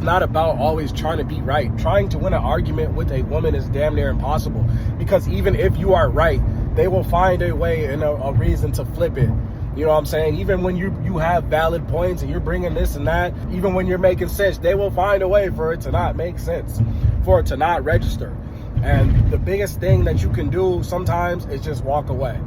not about always trying to be right. Trying to win an argument with a woman is damn near impossible, because even if you are right, they will find a way and a reason to flip it. You know what I'm saying? Even when you have valid points and you're bringing this and that, even when you're making sense, they will find a way for it to not make sense, for it to not register. And the biggest thing that you can do sometimes is just walk away.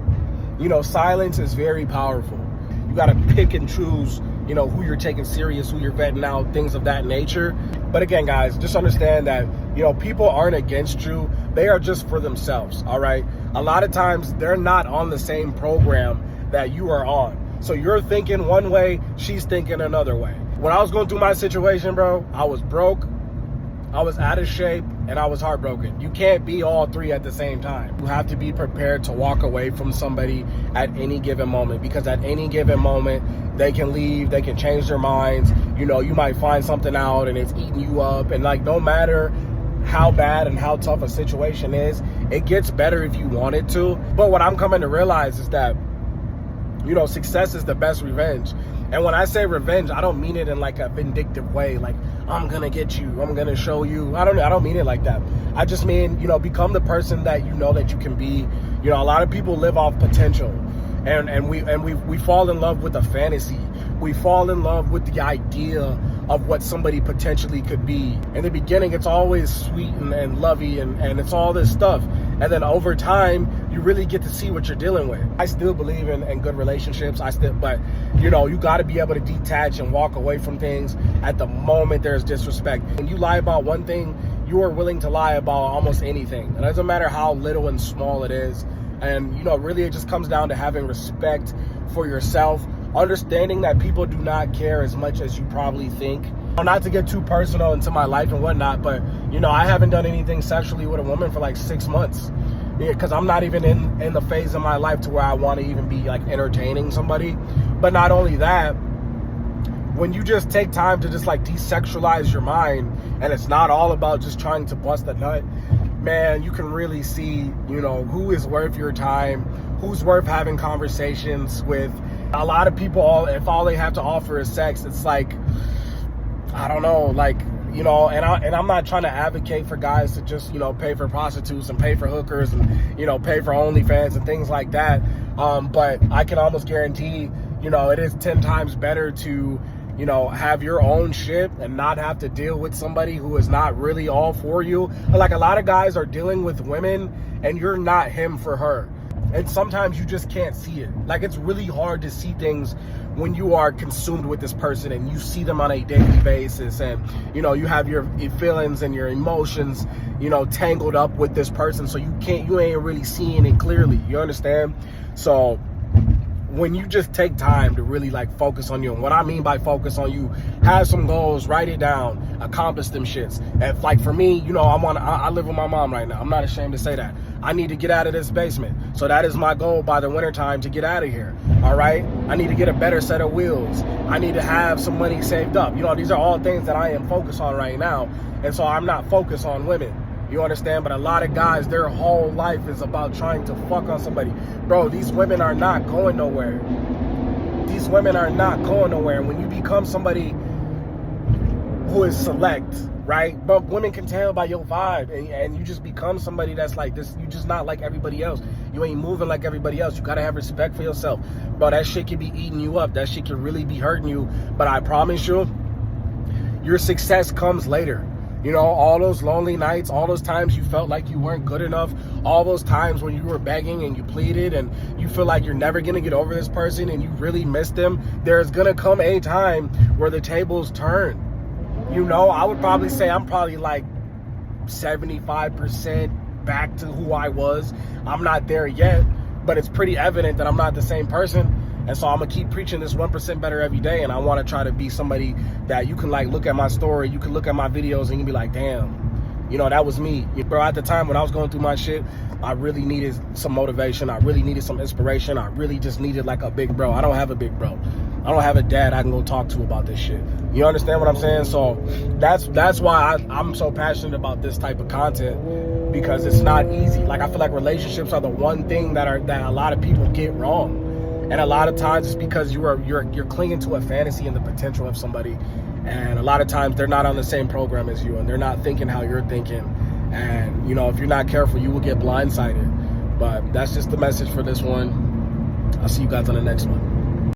You know, silence is very powerful. You got to pick and choose, you know, who you're taking serious, who you're vetting out, things of that nature. But again, guys, just understand that, you know, people aren't against you. They are just for themselves, all right? A lot of times they're not on the same program that you are on. So you're thinking one way, she's thinking another way. When I was going through my situation, bro, I was broke, I was out of shape, and I was heartbroken. You can't be all three at the same time. You have to be prepared to walk away from somebody at any given moment, because at any given moment, they can leave, they can change their minds. You know, you might find something out and it's eating you up. And like, no matter how bad and how tough a situation is, it gets better if you want it to. But what I'm coming to realize is that, you know, success is the best revenge. And when I say revenge, I don't mean it in like a vindictive way, like I'm gonna get you, I'm gonna show you. I don't mean it like that. I just mean, you know, become the person that you know that you can be. You know, a lot of people live off potential, and we fall in love with a fantasy. We fall in love with the idea of what somebody potentially could be. In the beginning, it's always sweet and lovey and it's all this stuff. And then over time, you really get to see what you're dealing with. I still believe in good relationships. But you know, you got to be able to detach and walk away from things at the moment there's disrespect. When you lie about one thing, you are willing to lie about almost anything. It doesn't matter how little and small it is. And, you know, really it just comes down to having respect for yourself, understanding that people do not care as much as you probably think. Not to get too personal into my life and whatnot, but, you know, I haven't done anything sexually with a woman for like 6 months. Because I'm not even in the phase of my life to where I want to even be like entertaining somebody. But not only that, when you just take time to just like desexualize your mind, and it's not all about just trying to bust a nut, man, you can really see, you know, who is worth your time, who's worth having conversations with. A lot of people, if all they have to offer is sex, it's like, I don't know, like, you know, and I'm not trying to advocate for guys to just, you know, pay for prostitutes and pay for hookers and, you know, pay for OnlyFans and things like that. But I can almost guarantee, you know, it is 10 times better to, you know, have your own shit and not have to deal with somebody who is not really all for you. Like, a lot of guys are dealing with women and you're not him for her. And sometimes you just can't see it. Like, it's really hard to see things when you are consumed with this person and you see them on a daily basis, and, you know, you have your feelings and your emotions, you know, tangled up with this person, so you ain't really seeing it clearly. You understand? So when you just take time to really like focus on you, and what I mean by focus on you, have some goals, write it down, accomplish them shits. And like for me, you know, I live with my mom right now. I'm not ashamed to say that. I need to get out of this basement. So that is my goal by the wintertime, to get out of here. All right. I need to get a better set of wheels. I need to have some money saved up. You know, these are all things that I am focused on right now. And so I'm not focused on women. You understand? But a lot of guys, their whole life is about trying to fuck on somebody. Bro, these women are not going nowhere. These women are not going nowhere. When you become somebody who is select, right? But women can tell by your vibe, and you just become somebody that's like this. You just not like everybody else. You ain't moving like everybody else. You gotta have respect for yourself. Bro, that shit can be eating you up. That shit can really be hurting you. But I promise you, your success comes later. You know, all those lonely nights, all those times you felt like you weren't good enough, all those times when you were begging and you pleaded and you feel like you're never going to get over this person and you really miss them, there's going to come a time where the tables turn. You know, I would probably say I'm probably like 75% back to who I was. I'm not there yet, but it's pretty evident that I'm not the same person. And so I'm going to keep preaching this 1% better every day. And I want to try to be somebody that you can like look at my story, you can look at my videos and you can be like, damn, you know, that was me. Bro, at the time when I was going through my shit, I really needed some motivation. I really needed some inspiration. I really just needed like a big bro. I don't have a big bro. I don't have a dad I can go talk to about this shit. You understand what I'm saying? So that's why I'm so passionate about this type of content, because it's not easy. Like, I feel like relationships are the one thing that a lot of people get wrong. And a lot of times it's because you're clinging to a fantasy and the potential of somebody. And a lot of times they're not on the same program as you, and they're not thinking how you're thinking. And, you know, if you're not careful, you will get blindsided. But that's just the message for this one. I'll see you guys on the next one.